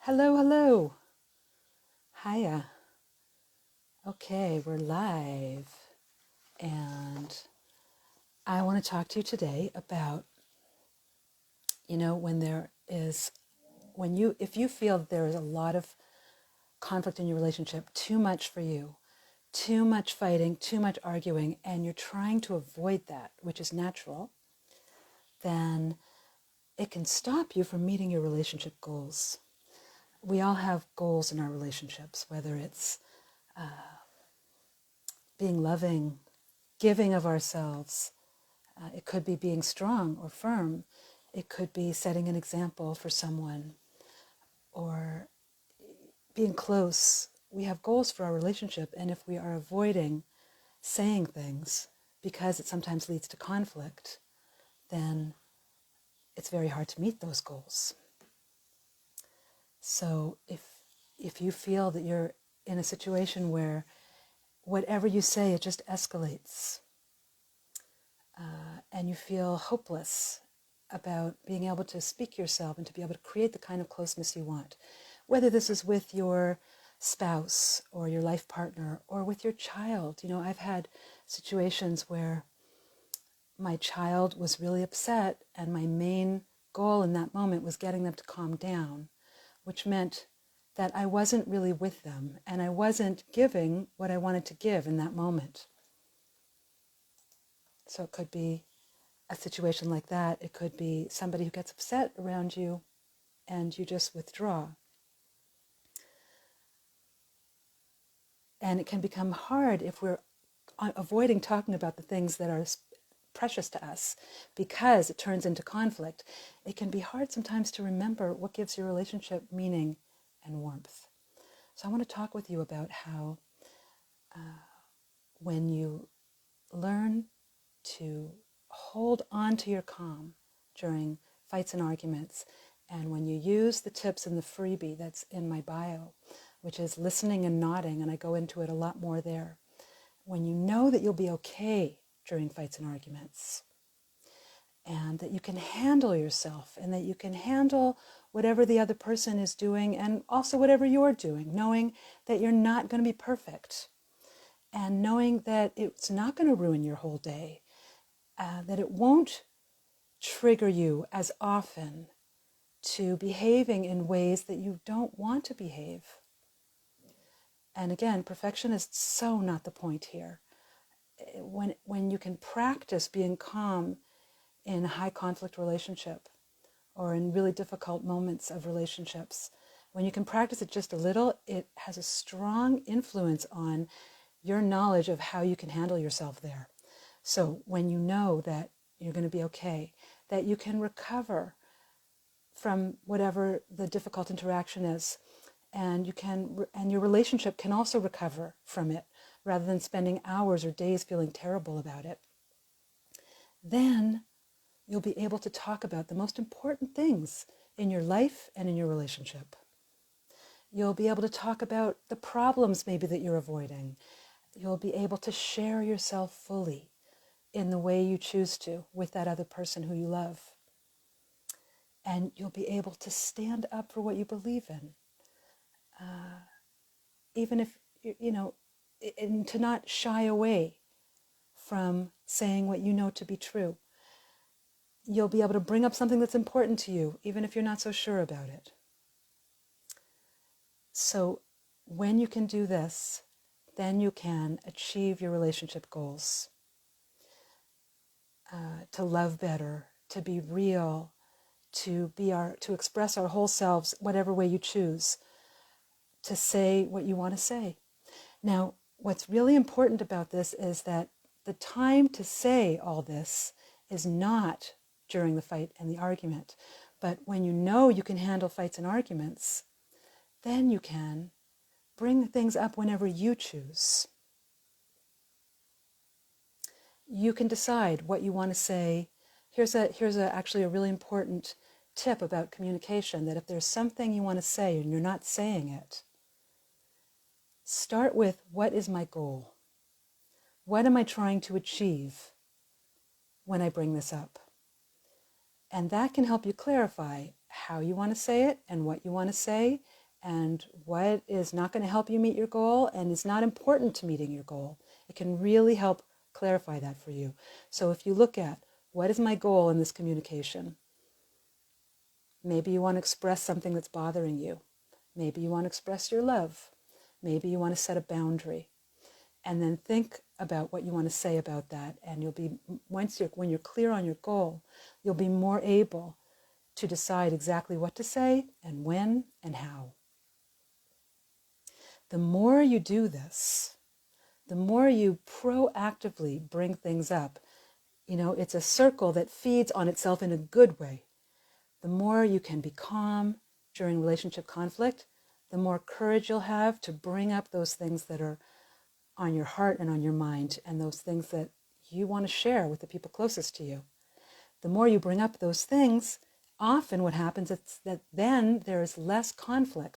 Hello, hello. Hiya. Okay, we're live. And I want to talk to you today about, when if you feel there is a lot of conflict in your relationship, too much for you, too much fighting, too much arguing, and you're trying to avoid that, which is natural, then it can stop you from meeting your relationship goals. We all have goals in our relationships, whether it's being loving, giving of ourselves. It could be being strong or firm. It could be setting an example for someone or being close. We have goals for our relationship, and if we are avoiding saying things because it sometimes leads to conflict, then it's very hard to meet those goals. So if you feel that you're in a situation where whatever you say, it just escalates, and you feel hopeless about being able to speak yourself and to be able to create the kind of closeness you want, whether this is with your spouse or your life partner or with your child. I've had situations where my child was really upset, and my main goal in that moment was getting them to calm down, which meant that I wasn't really with them and I wasn't giving what I wanted to give in that moment. So it could be a situation like that. It could be somebody who gets upset around you and you just withdraw. And it can become hard if we're avoiding talking about the things that are precious to us because it turns into conflict. It can be hard sometimes to remember what gives your relationship meaning and warmth. So I want to talk with you about how when you learn to hold on to your calm during fights and arguments, and when you use the tips in the freebie that's in my bio, which is listening and nodding, and I go into it a lot more there, when you know that you'll be okay during fights and arguments, and that you can handle yourself, and that you can handle whatever the other person is doing, and also whatever you're doing, knowing that you're not going to be perfect, and knowing that it's not going to ruin your whole day, that it won't trigger you as often to behaving in ways that you don't want to behave. And again, perfection is so not the point here. When you can practice being calm in a high conflict relationship or in really difficult moments of relationships, when you can practice it just a little, it has a strong influence on your knowledge of how you can handle yourself there. So when you know that you're going to be okay, that you can recover from whatever the difficult interaction is, and your relationship can also recover from it rather than spending hours or days feeling terrible about it, then you'll be able to talk about the most important things in your life and in your relationship. You'll be able to talk about the problems maybe that you're avoiding. You'll be able to share yourself fully in the way you choose to with that other person who you love. And you'll be able to stand up for what you believe in. Even if, and to not shy away from saying what you know to be true. You'll be able to bring up something that's important to you, even if you're not so sure about it. So when you can do this, then you can achieve your relationship goals. To love better, to be real, to express our whole selves, whatever way you choose, to say what you want to say. Now, what's really important about this is that the time to say all this is not during the fight and the argument, but when you know you can handle fights and arguments, then you can bring things up whenever you choose. You can decide what you want to say. Here's actually a really important tip about communication, that if there's something you want to say and you're not saying it, start with, what is my goal? What am I trying to achieve when I bring this up? And that can help you clarify how you want to say it and what you want to say and what is not going to help you meet your goal and is not important to meeting your goal. It can really help clarify that for you. So if you look at, what is my goal in this communication? Maybe you want to express something that's bothering you. Maybe you want to express your love. Maybe you want to set a boundary. And then think about what you want to say about that. And you'll be, when you're clear on your goal, you'll be more able to decide exactly what to say and when and how. The more you do this, the more you proactively bring things up. It's a circle that feeds on itself in a good way. The more you can be calm during relationship conflict, the more courage you'll have to bring up those things that are on your heart and on your mind, and those things that you want to share with the people closest to you. The more you bring up those things, often what happens is that then there is less conflict.